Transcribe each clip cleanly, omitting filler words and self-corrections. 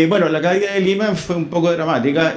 Bueno, la caída de Lehman fue un poco dramática.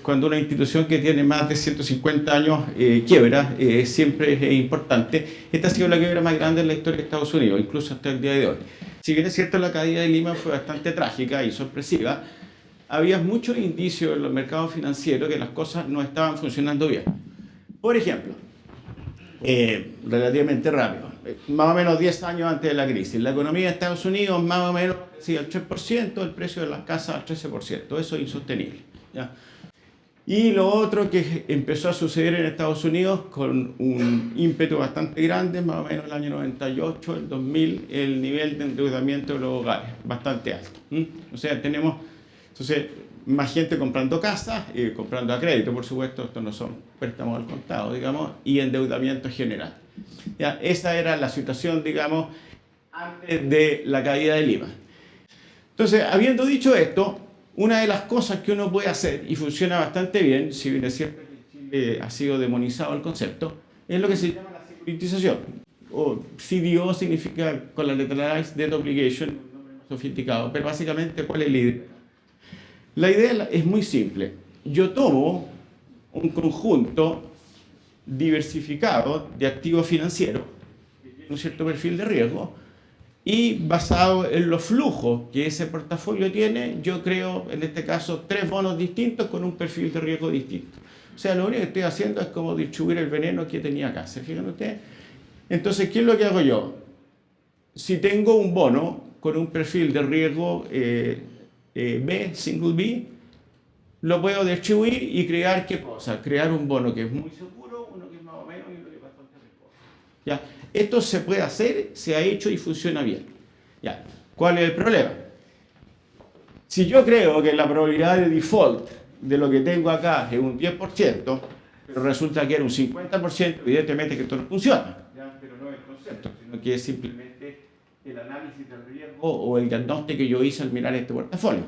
Cuando una institución que tiene más de 150 años quiebra, siempre es importante. Esta ha sido la quiebra más grande en la historia de Estados Unidos, incluso hasta el día de hoy. Si bien es cierto, la caída de Lehman fue bastante trágica y sorpresiva, había muchos indicios en los mercados financieros que las cosas no estaban funcionando bien. Por ejemplo, relativamente rápido, más o menos 10 años antes de la crisis, la economía de Estados Unidos más o menos crecía al 3%, el precio de las casas al 13%, eso es insostenible, ¿ya? Y lo otro que empezó a suceder en Estados Unidos con un ímpetu bastante grande, más o menos el año 98, el 2000, el nivel de endeudamiento de los hogares, bastante alto. O sea, tenemos entonces más gente comprando casas, comprando a crédito, por supuesto, estos no son préstamos al contado, digamos, y endeudamiento general. ¿Ya? Esa era la situación, digamos, antes de la caída de Lehman. Entonces, habiendo dicho esto, una de las cosas que uno puede hacer, y funciona bastante bien, si bien es cierto que en Chile ha sido demonizado el concepto, es lo que se llama la securitización. O CDO significa Collateralized Debt Obligation, un nombre más sofisticado, pero básicamente, ¿cuál es la idea? La idea es muy simple. Yo tomo un conjunto diversificado de activos financieros que tiene un cierto perfil de riesgo y basado en los flujos que ese portafolio tiene, yo creo, en este caso, 3 bonos distintos con un perfil de riesgo distinto. O sea, lo único que estoy haciendo es como distribuir el veneno que tenía acá. ¿Se fijan ustedes? Entonces, ¿qué es lo que hago yo? Si tengo un bono con un perfil de riesgo B, single B, lo puedo distribuir y crear ¿qué cosa? Crear un bono que es muy seguro, uno que es más o menos y uno que es bastante riesgoso. ¿Ya? Esto se puede hacer, se ha hecho y funciona bien. ¿Ya? ¿Cuál es el problema? Si yo creo que la probabilidad de default de lo que tengo acá es un 10%, pero resulta que era un 50%, evidentemente que esto no funciona. ¿Ya? Pero no es el concepto, sino que es simplemente el análisis del riesgo o el diagnóstico que yo hice al mirar este portafolio.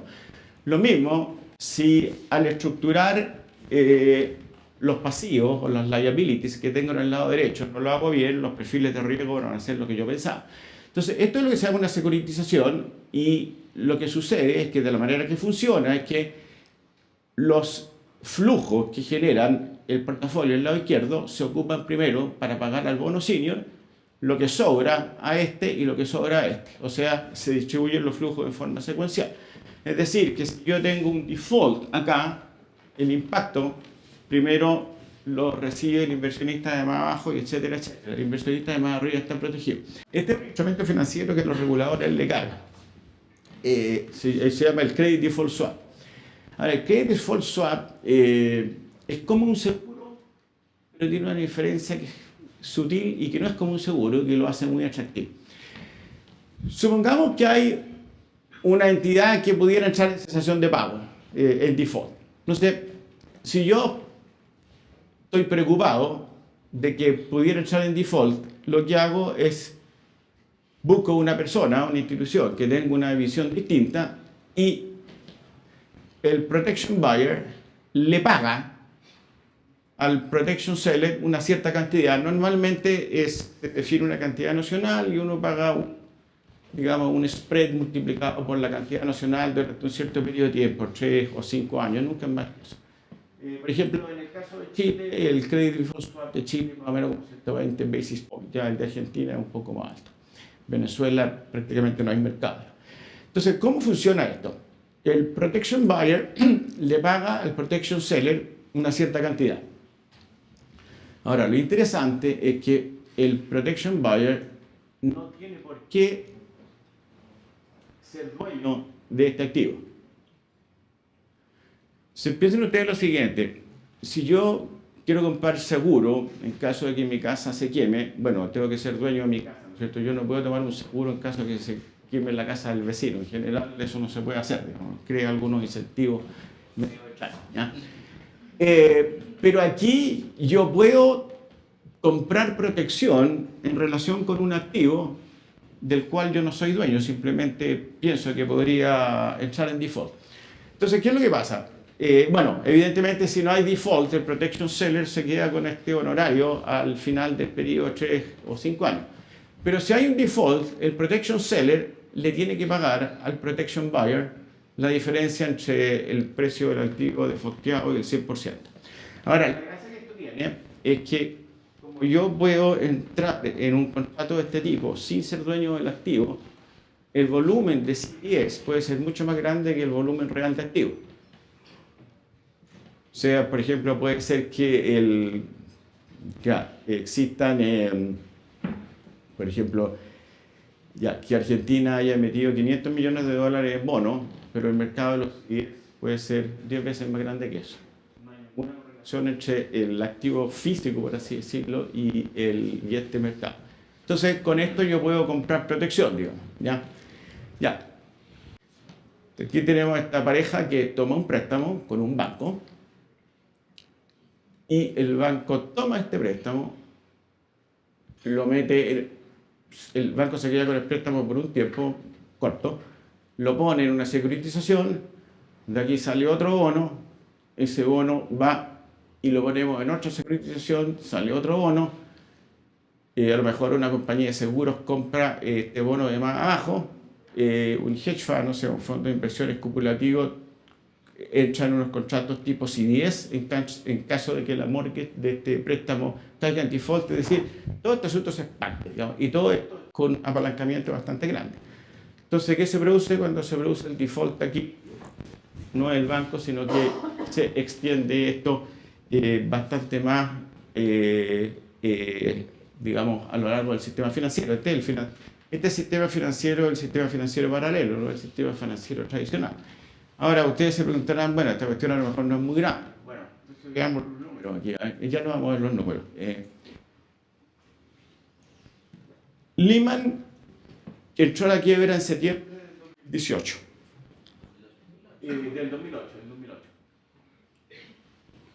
Lo mismo si al estructurar los pasivos o las liabilities que tengo en el lado derecho no lo hago bien, los perfiles de riesgo van a ser lo que yo pensaba. Entonces, esto es lo que se llama una securitización y lo que sucede es que de la manera que funciona es que los flujos que generan el portafolio en el lado izquierdo se ocupan primero para pagar al bono senior, lo que sobra a este y lo que sobra a este. O sea, se distribuyen los flujos de forma secuencial. Es decir, que si yo tengo un default acá, el impacto primero lo recibe el inversionista de más abajo, y etcétera, etcétera. El inversionista de más arriba está protegido. Este es un instrumento financiero que los reguladores le cargan. Se llama el Credit Default Swap. Ahora, el Credit Default Swap es como un seguro, pero tiene una diferencia que es sutil y que no es como un seguro, que lo hace muy atractivo. Supongamos que hay una entidad que pudiera entrar en cesación de pago, el default. Entonces, si yo estoy preocupado de que pudiera entrar en default, lo que hago es busco una persona, una institución que tenga una visión distinta y el protection buyer le paga al protection seller una cierta cantidad. Normalmente se define una cantidad nacional y uno paga digamos, un spread multiplicado por la cantidad nacional durante un cierto periodo de tiempo, 3 o 5 años, nunca más. Por ejemplo, en el caso de Chile, el Credit Default Swap de Chile más o menos como 120 basis points, ya el de Argentina es un poco más alto. Venezuela prácticamente no hay mercado. Entonces, ¿cómo funciona esto? El protection buyer le paga al protection seller una cierta cantidad. Ahora, lo interesante es que el protection buyer no tiene por qué ser dueño de este activo. Piensen ustedes lo siguiente: si yo quiero comprar seguro en caso de que mi casa se queme, bueno, tengo que ser dueño de mi casa, ¿no es cierto? Yo no puedo tomar un seguro en caso de que se queme la casa del vecino. En general, eso no se puede hacer, digamos, crea algunos incentivos medio extraños, ¿ya? Pero aquí yo puedo comprar protección en relación con un activo del cual yo no soy dueño, simplemente pienso que podría entrar en default. Entonces, ¿qué es lo que pasa? Bueno, evidentemente si no hay default, el protection seller se queda con este honorario al final del periodo de 3 o 5 años. Pero si hay un default, el protection seller le tiene que pagar al protection buyer la diferencia entre el precio del activo defaulteado y el 100%. Ahora, la gracia que esto tiene es que como yo puedo entrar en un contrato de este tipo sin ser dueño del activo, el volumen de CDS puede ser mucho más grande que el volumen real de activo. O sea, por ejemplo, puede ser que existan, por ejemplo, que Argentina haya metido 500 millones de dólares en bonos, pero el mercado de los CDS puede ser 10 veces más grande que eso. No hay ninguna correlación entre el activo físico, por así decirlo, y este mercado. Entonces, con esto yo puedo comprar protección, digamos. Ya. Aquí tenemos esta pareja que toma un préstamo con un banco y el banco toma este préstamo, lo mete, el banco se queda con el préstamo por un tiempo corto, lo pone en una securitización, de aquí sale otro bono, ese bono va y lo ponemos en otra securitización, sale otro bono, y a lo mejor una compañía de seguros compra este bono de más abajo, un hedge fund, o sea, un fondo de inversión especulativo, entra en unos contratos tipo CDS en caso de que la mortgage de este préstamo caiga en default, es decir, todo este asunto se expande, digamos, y todo esto con apalancamiento bastante grande. Entonces, ¿qué se produce cuando se produce el default aquí? No es el banco, sino que se extiende esto bastante más, digamos, a lo largo del sistema financiero. Este sistema financiero es el sistema financiero paralelo, no el sistema financiero tradicional. Ahora, ustedes se preguntarán, bueno, esta cuestión a lo mejor no es muy grande. Bueno, entonces veamos los números aquí. Ya no vamos a ver los números. Lehman entró a la quiebra en septiembre del 2018. Del 2008.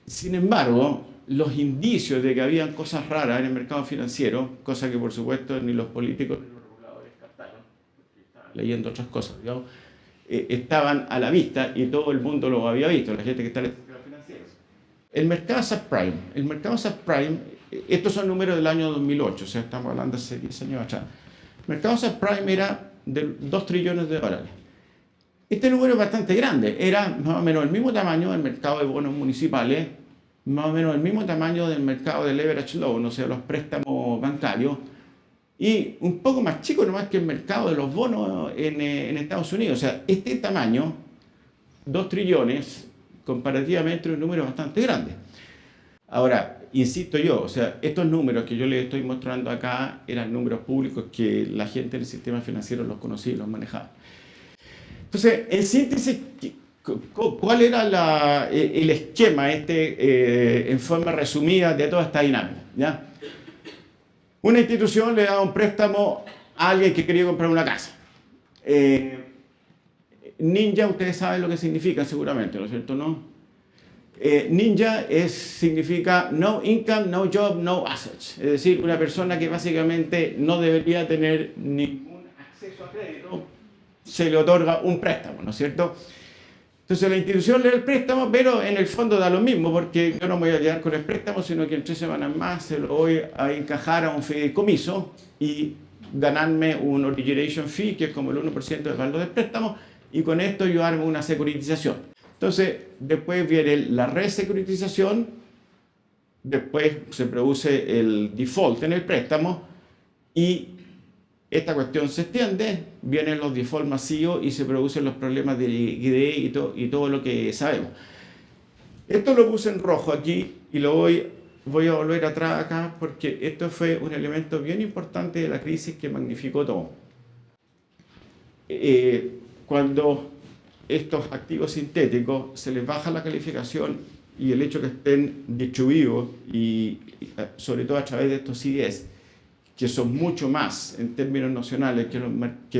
Sin embargo, los indicios de que habían cosas raras en el mercado financiero, cosa que por supuesto ni los políticos ni los reguladores captaron, porque estaban leyendo otras cosas, digamos, estaban a la vista y todo el mundo lo había visto, la gente que está en el sistema financiero. El mercado subprime, estos son números del año 2008, o sea, estamos hablando de hace 10 años atrás. El mercado subprime era de 2 trillones de dólares. Este número es bastante grande, era más o menos el mismo tamaño del mercado de bonos municipales, más o menos el mismo tamaño del mercado de leverage loan, o sea, los préstamos bancarios, y un poco más chico nomás que el mercado de los bonos en Estados Unidos. O sea, este tamaño, 2 trillones, comparativamente es un número bastante grande. Ahora, insisto yo, o sea, estos números que yo les estoy mostrando acá eran números públicos que la gente del sistema financiero los conocía y los manejaba. Entonces, en síntesis, ¿cuál era el esquema en forma resumida de toda esta dinámica? ¿Ya? Una institución le da un préstamo a alguien que quería comprar una casa. Ninja, ustedes saben lo que significa seguramente, ¿no es cierto? ¿No? Ninja significa no income, no job, no assets. Es decir, una persona que básicamente no debería tener ningún acceso a crédito, se le otorga un préstamo, ¿no es cierto? Entonces la institución le da el préstamo, pero en el fondo da lo mismo, porque yo no me voy a quedar con el préstamo, sino que en 3 semanas más se lo voy a encajar a un fideicomiso y ganarme un origination fee, que es como el 1% del valor del préstamo, y con esto yo armo una securitización. Entonces, después viene la resecuritización, después se produce el default en el préstamo y esta cuestión se extiende, vienen los default masivos y se producen los problemas de liquidez y todo lo que sabemos. Esto lo puse en rojo aquí y lo voy a volver atrás acá porque esto fue un elemento bien importante de la crisis que magnificó todo. Cuando estos activos sintéticos se les baja la calificación y el hecho que estén distribuidos y sobre todo a través de estos CDS, que son mucho más en términos nacionales que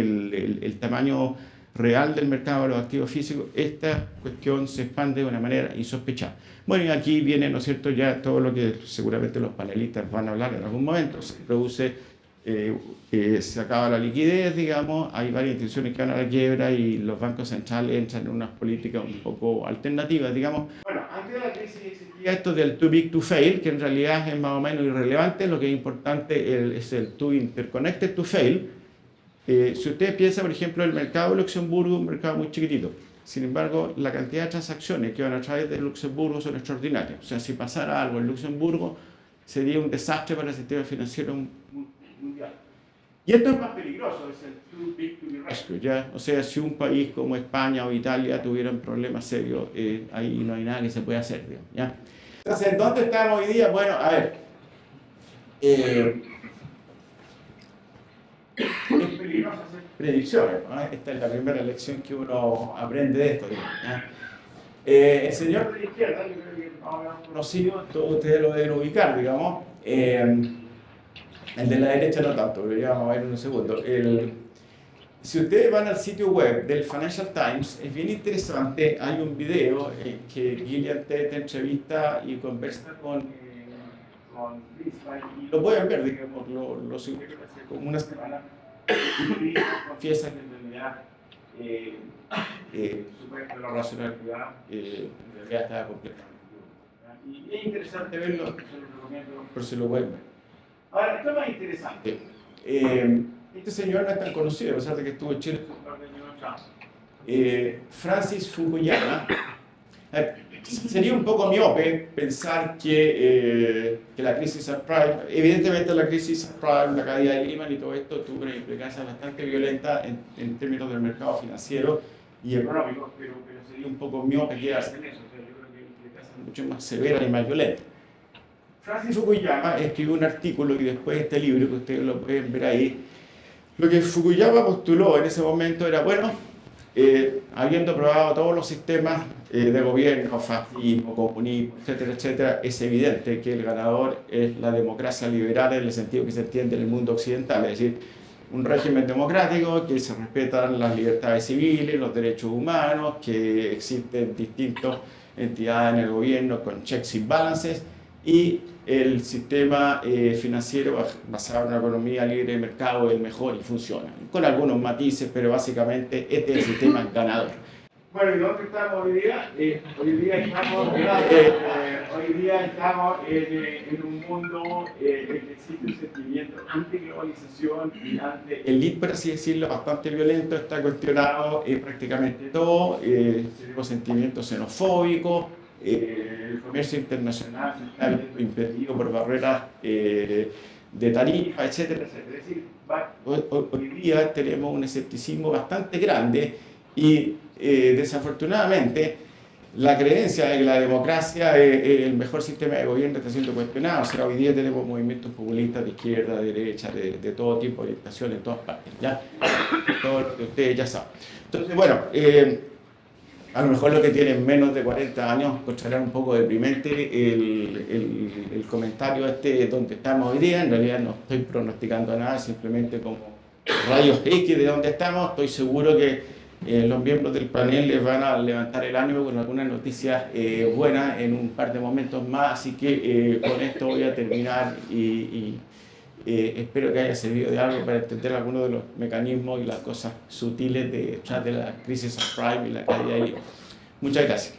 el tamaño real del mercado de los activos físicos, esta cuestión se expande de una manera insospechada. Bueno, y aquí viene, ¿no es cierto?, ya todo lo que seguramente los panelistas van a hablar en algún momento. Se produce, se acaba la liquidez, digamos, hay varias instituciones que van a la quiebra y los bancos centrales entran en unas políticas un poco alternativas, digamos. Bueno, antes de la crisis existía esto del too big to fail, que en realidad es más o menos irrelevante. Lo que es importante es el too interconnected to fail. Si ustedes piensan, por ejemplo, el mercado de Luxemburgo, un mercado muy chiquitito, Sin embargo, la cantidad de transacciones que van a través de Luxemburgo son extraordinarias. O sea, si pasara algo en Luxemburgo, sería un desastre para el sistema financiero mundial. Y esto es más peligroso, es el too big to be rescued, ¿ya? O sea, si un país como España o Italia tuvieran problemas serios, ahí no hay nada que se pueda hacer, digamos, ¿ya? Entonces, ¿dónde estamos hoy día? Bueno, a ver. Es peligroso hacer predicciones, ¿no? Esta es la primera lección que uno aprende de esto, digamos, ¿ya? El señor de la izquierda, yo creo que es más o menos conocido, todos ustedes lo deben ubicar, digamos. El de la derecha no tanto, pero ya vamos a ver en un segundo. Si ustedes van al sitio web del Financial Times, es bien interesante, hay un video en que Gillian Tett entrevista y conversa con Chris, y lo pueden ver, digamos, lo subieron hace como una semana, y confiesa que en realidad su puesto de la racionalidad en realidad estaba completamente equivocado. Y es interesante verlo, se lo recomiendo, pero se lo pueden ver. Ahora, esto es más interesante. Este señor no es tan conocido, a pesar de que estuvo en Chile un par de años atrás. Francis Fukuyama. Sería un poco miope pensar que la crisis subprime, evidentemente la crisis subprime, la caída de Lehman y todo esto tuvo una implicancia bastante violenta en términos del mercado financiero y económico, pero sería un poco miope quedarse en eso. O sea, yo creo que implicaciones mucho más severas y más violentas. Francis Fukuyama escribió un artículo y después este libro, que ustedes lo pueden ver ahí. Lo que Fukuyama postuló en ese momento era, bueno, habiendo probado todos los sistemas de gobierno, fascismo, comunismo, etcétera, etcétera, es evidente que el ganador es la democracia liberal en el sentido que se entiende en el mundo occidental, es decir, un régimen democrático que se respetan las libertades civiles, los derechos humanos, que existen distintas entidades en el gobierno con checks y balances, y el sistema financiero basado en una economía libre de mercado es el mejor y funciona, con algunos matices, pero básicamente este es el sistema ganador. Bueno, ¿y dónde estamos hoy día? Hoy día estamos en un mundo en que existe un sentimiento anti-globalización y el por así decirlo, bastante violento, está cuestionado prácticamente todo, tenemos sentimientos xenofóbicos, el comercio internacional está viendo impedido por barreras de tarifa, etcétera, etcétera. Es decir, hoy día tenemos un escepticismo bastante grande y desafortunadamente la creencia de que la democracia es el mejor sistema de gobierno está siendo cuestionada. O sea, hoy día tenemos movimientos populistas de izquierda, de derecha, de todo tipo de orientación en todas partes, ¿ya? Todo lo que ustedes ya saben. Entonces, bueno, a lo mejor los que tienen menos de 40 años encontrarán un poco deprimente el comentario donde estamos hoy día. En realidad no estoy pronosticando nada, simplemente como rayos X de donde estamos. Estoy seguro que los miembros del panel les van a levantar el ánimo con algunas noticias buenas en un par de momentos más. Así que con esto voy a terminar y espero que haya servido de algo para entender algunos de los mecanismos y las cosas sutiles detrás de la crisis subprime y la caída de Lehman. Muchas gracias.